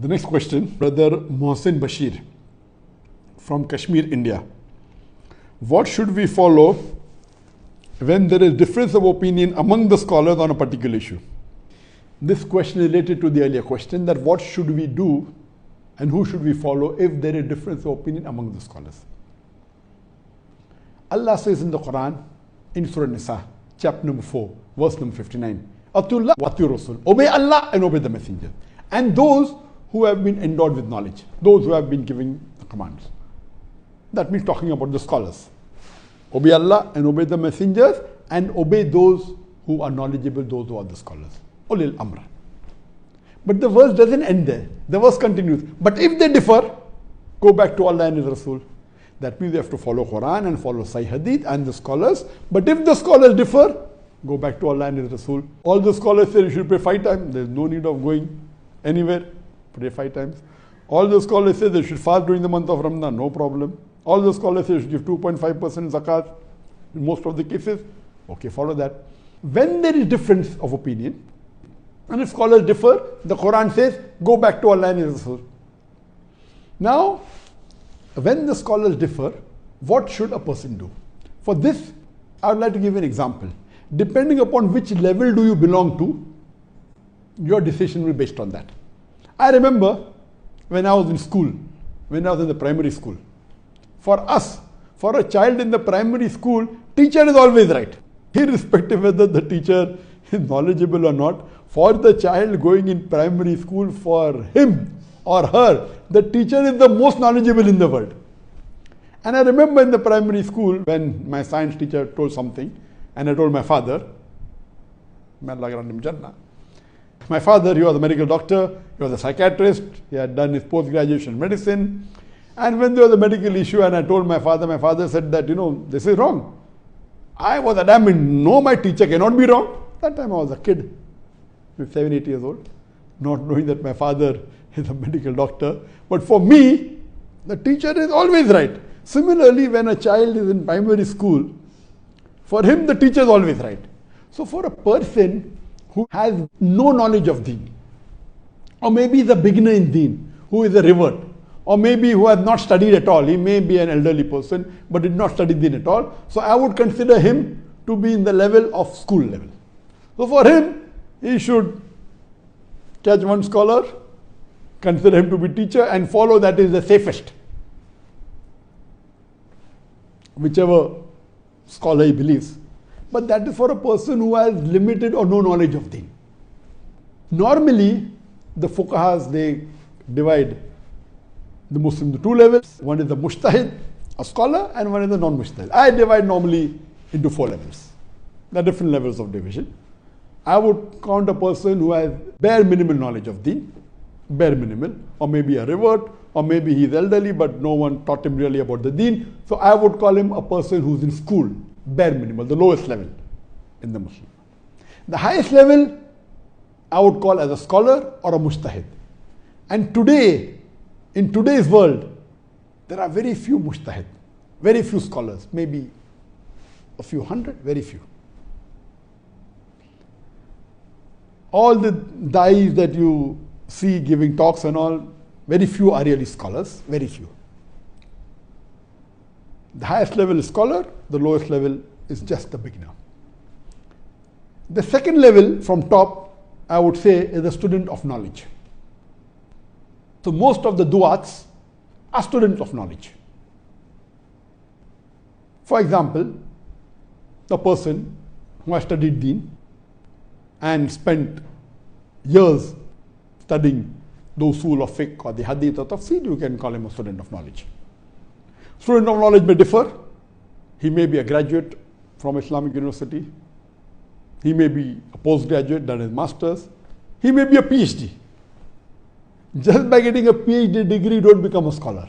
The next question, Brother Mohsin Bashir from Kashmir, India. What should we follow when there is difference of opinion among the scholars on a particular issue? This question is related to the earlier question, that what should we do and who should we follow if there is difference of opinion among the scholars. Allah says in the Quran, in Surah Nisa, chapter number 4, verse number 59, Atullah wa atiu Rasul. Obey Allah and obey the Messenger. And those who have been endowed with knowledge, those who have been giving the commands. That means talking about the scholars. Obey Allah and obey the messengers and obey those who are knowledgeable, those who are the scholars. Ulil Amr. But the verse doesn't end there. The verse continues. But if they differ, go back to Allah and His Rasul. That means you have to follow Quran and follow Sahih Hadith and the scholars. But if the scholars differ, go back to Allah and His Rasul. All the scholars say you should pray 5 times. There is no need of going anywhere. Pray 5 times. All the scholars say they should fast during the month of Ramadan. No problem. All the scholars say you should give 2.5% zakat in most of the cases. Okay, follow that. When there is difference of opinion, and if scholars differ, the Quran says, go back to Allah and His Rasul. Now, when the scholars differ, what should a person do? For this, I would like to give an example. Depending upon which level do you belong to, your decision will be based on that. I remember when I was in school, when I was in the primary school. For us, for a child in the primary school, teacher is always right. Irrespective whether the teacher is knowledgeable or not, for the child going in primary school, for him or her, the teacher is the most knowledgeable in the world. And I remember in the primary school, when my science teacher told something, and I told my father, my father, he was a medical doctor, he was a psychiatrist, he had done his post-graduation in medicine. And when there was a medical issue and I told my father said that, this is wrong. I was adamant, no, my teacher cannot be wrong. That time I was a kid, 7, 8 years old, not knowing that my father is a medical doctor. But for me, the teacher is always right. Similarly, when a child is in primary school, for him the teacher is always right. So for a person who has no knowledge of deen, or maybe is a beginner in deen, who is a revert, or maybe who has not studied at all, he may be an elderly person, but did not study deen at all. So I would consider him to be in the level of school level. So for him, he should catch one scholar, consider him to be teacher, and follow that is the safest. Whichever scholar he believes. But that is for a person who has limited or no knowledge of deen. Normally, the fuqahas, they divide the Muslim into 2 levels. One is the mujtahid, a scholar, and one is the non-mujtahid. I divide normally into 4 levels. There are different levels of division. I would count a person who has bare minimal knowledge of deen, bare minimal, or maybe a revert, or maybe he's elderly but no one taught him really about the deen. So I would call him a person who's in school, bare minimal, the lowest level in the Muslim. The highest level I would call as a scholar or a mujtahid. And today, in today's world, there are very few mujtahid, very few scholars, maybe a few hundred, very few. All the dais that you see giving talks and all, very few are really scholars, very few. The highest level is scholar, the lowest level is just a beginner. The second level from top, I would say, is a student of knowledge. So most of the du'ats are students of knowledge. For example, the person who has studied deen and spent years studying the usul of fiqh or the hadith or tafsir, you can call him a student of knowledge. Student of knowledge may differ. He may be a graduate from Islamic University. He may be a postgraduate, done his master's. He may be a PhD. Just by getting a PhD degree, don't become a scholar.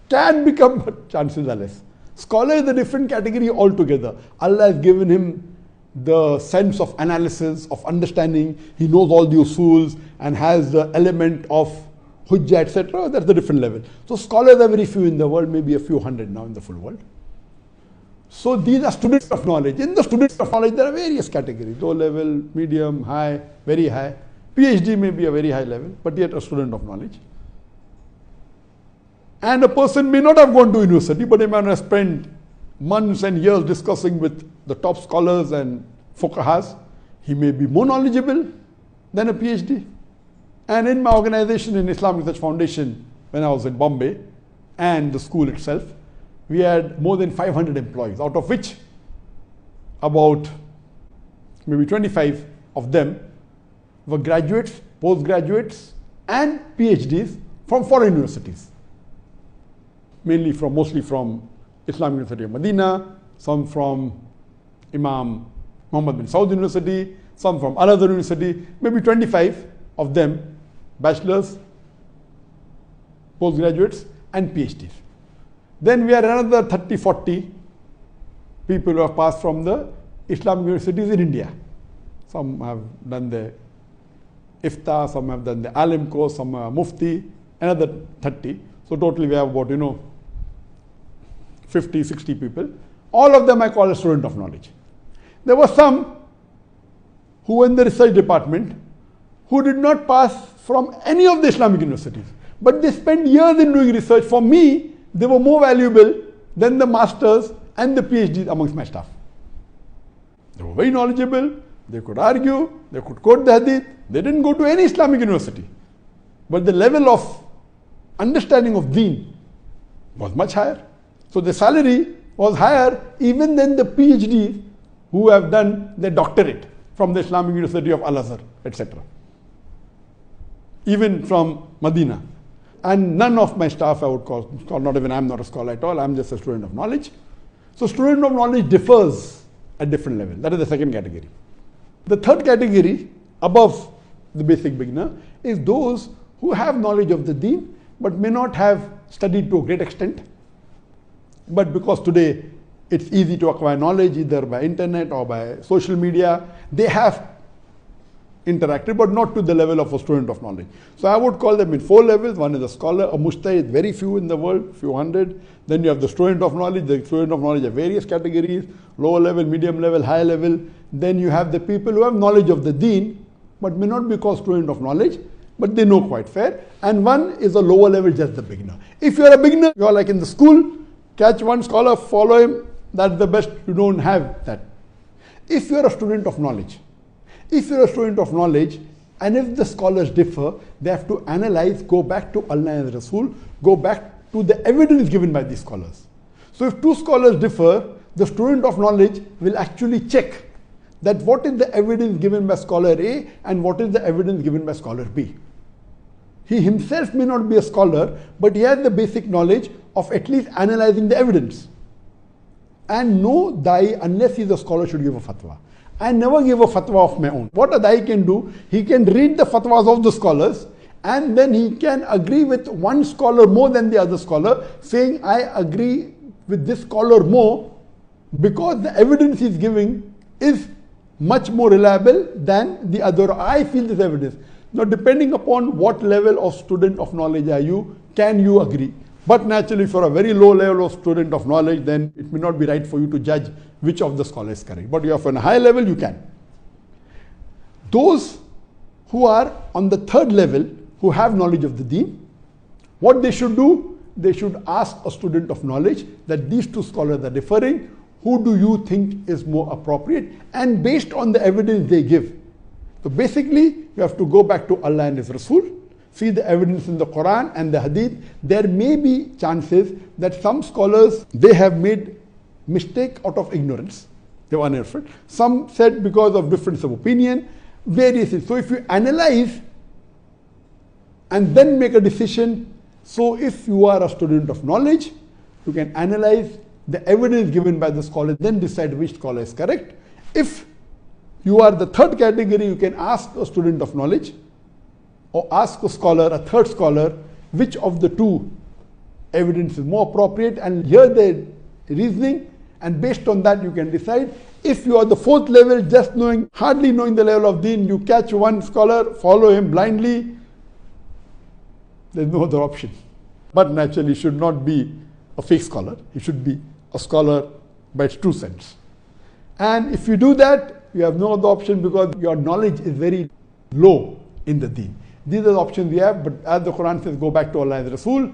Can become, but chances are less. Scholar is a different category altogether. Allah has given him the sense of analysis, of understanding. He knows all the usuls and has the element of hujjah, etc. That's a different level. So scholars are very few in the world, maybe a few hundred now in the full world. So these are students of knowledge. In the students of knowledge, there are various categories: low level, medium, high, very high. PhD may be a very high level, but yet a student of knowledge. And a person may not have gone to university, but he might have spent months and years discussing with the top scholars and fuqahas. He may be more knowledgeable than a PhD. And in my organization, in Islamic Research Foundation, when I was in Bombay, and the school itself, we had more than 500 employees, out of which about maybe 25 of them were graduates, postgraduates, and PhDs from foreign universities. Mostly from Islamic University of Medina, some from Imam Muhammad bin Saud University, some from Al-Azhar University, maybe 25 of them, bachelors, postgraduates, and PhDs. Then we had another 30, 40 people who have passed from the Islamic universities in India. Some have done the IFTA, some have done the Alim course, some are Mufti, another 30. So totally we have about, 50, 60 people. All of them I call a student of knowledge. There were some who were in the research department who did not pass from any of the Islamic universities, but they spent years in doing research. For me, they were more valuable than the masters and the PhDs amongst my staff. They were very knowledgeable, they could argue, they could quote the hadith, they didn't go to any Islamic university. But the level of understanding of deen was much higher. So the salary was higher even than the PhDs who have done their doctorate from the Islamic University of Al-Azhar, etc. Even from Medina. And none of my staff I would call, not even I'm not a scholar at all, I'm just a student of knowledge. So student of knowledge differs at different levels. That is the second category. The third category, above the basic beginner, is those who have knowledge of the deen, but may not have studied to a great extent. But because today it's easy to acquire knowledge either by internet or by social media, they have interacted, but not to the level of a student of knowledge. So I would call them in 4 levels. One is a scholar, a mujtahid, very few in the world, few hundred. Then you have the student of knowledge. The student of knowledge have various categories, lower level, medium level, high level. Then you have the people who have knowledge of the deen, but may not be called student of knowledge, but they know quite fair. And one is a lower level, just the beginner. If you are a beginner, you are like in the school, catch one scholar, follow him, that's the best. You don't have that. If you are a student of knowledge, and if the scholars differ, they have to analyze, go back to Allah and Rasul, go back to the evidence given by these scholars. So if 2 scholars differ, the student of knowledge will actually check that what is the evidence given by scholar A and what is the evidence given by scholar B. He himself may not be a scholar, but he has the basic knowledge of at least analyzing the evidence. And no dai, unless he is a scholar, should give a fatwa. I never give a fatwa of my own. What a dai can do, he can read the fatwas of the scholars, and then he can agree with one scholar more than the other scholar, saying, I agree with this scholar more because the evidence he's giving is much more reliable than the other. I feel this evidence. Now, depending upon what level of student of knowledge are you, can you agree? But naturally, for a very low level of student of knowledge, then it may not be right for you to judge which of the scholars is correct. But you are on a high level, you can. Those who are on the third level, who have knowledge of the deen, what they should do, they should ask a student of knowledge that these 2 scholars are differing, who do you think is more appropriate? And based on the evidence they give. So basically, you have to go back to Allah and His Rasul, see the evidence in the Quran and the Hadith. There may be chances that some scholars, they have made mistake out of ignorance. They were uninformed. Some said because of difference of opinion, various things. So if you analyze and then make a decision, so if you are a student of knowledge, you can analyze the evidence given by the scholar, then decide which scholar is correct. If you are the third category, you can ask a student of knowledge or ask a scholar, a third scholar, which of the 2 evidence is more appropriate, and hear the reasoning, and based on that you can decide. If you are the 4th level, just hardly knowing the level of deen, you catch one scholar, follow him blindly, there's no other option. But naturally, he should not be a fake scholar. He should be a scholar by its true sense. And if you do that, you have no other option because your knowledge is very low in the deen. These are the options we have, but as the Quran says, go back to Allah and Rasul.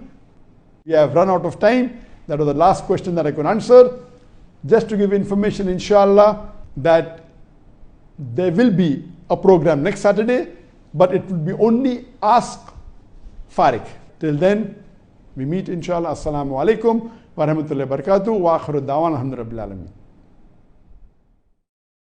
We have run out of time. That was the last question that I could answer. Just to give information, inshallah, that there will be a program next Saturday, but it will be only Ask Farik. Till then, we meet inshallah. Assalamu alaikum wa rahmatullahi wa barakatuh. Wa akhiru da'wan alhamdulillah rabbil alamin.